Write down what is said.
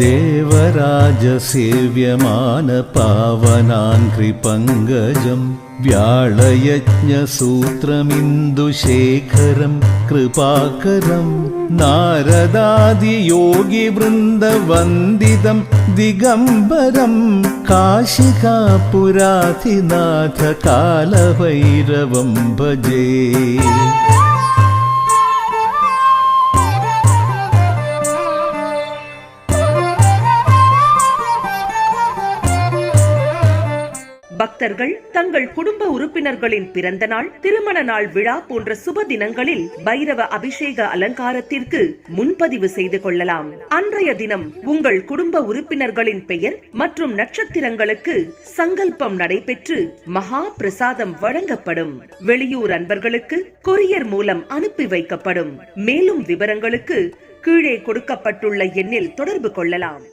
देवराजसेव्यमान पावनाङ्घ्रिपङ्कजम् व्याळयज्ञसूत्रमिन्दुशेखरं कृपाकरं नारदादियोगिवृन्दवन्दितं दिगम्बरं काशिकापुराधिनाथ कालभैरवं भजे। பக்தர்கள் தங்கள் குடும்ப உறுப்பினர்களின் பிறந்த நாள், திருமண நாள் விழா போன்ற சுப தினங்களில் பைரவ அபிஷேக அலங்காரத்திற்கு முன்பதிவு செய்து கொள்ளலாம். அன்றைய தினம் உங்கள் குடும்ப உறுப்பினர்களின் பெயர் மற்றும் நட்சத்திரங்களுக்கு சங்கல்பம் நடைபெற்று மகா பிரசாதம் வழங்கப்படும். வெளியூர் அன்பர்களுக்கு கொரியர் மூலம் அனுப்பி வைக்கப்படும். மேலும் விவரங்களுக்கு கீழே கொடுக்கப்பட்டுள்ள எண்ணில் தொடர்பு கொள்ளலாம்.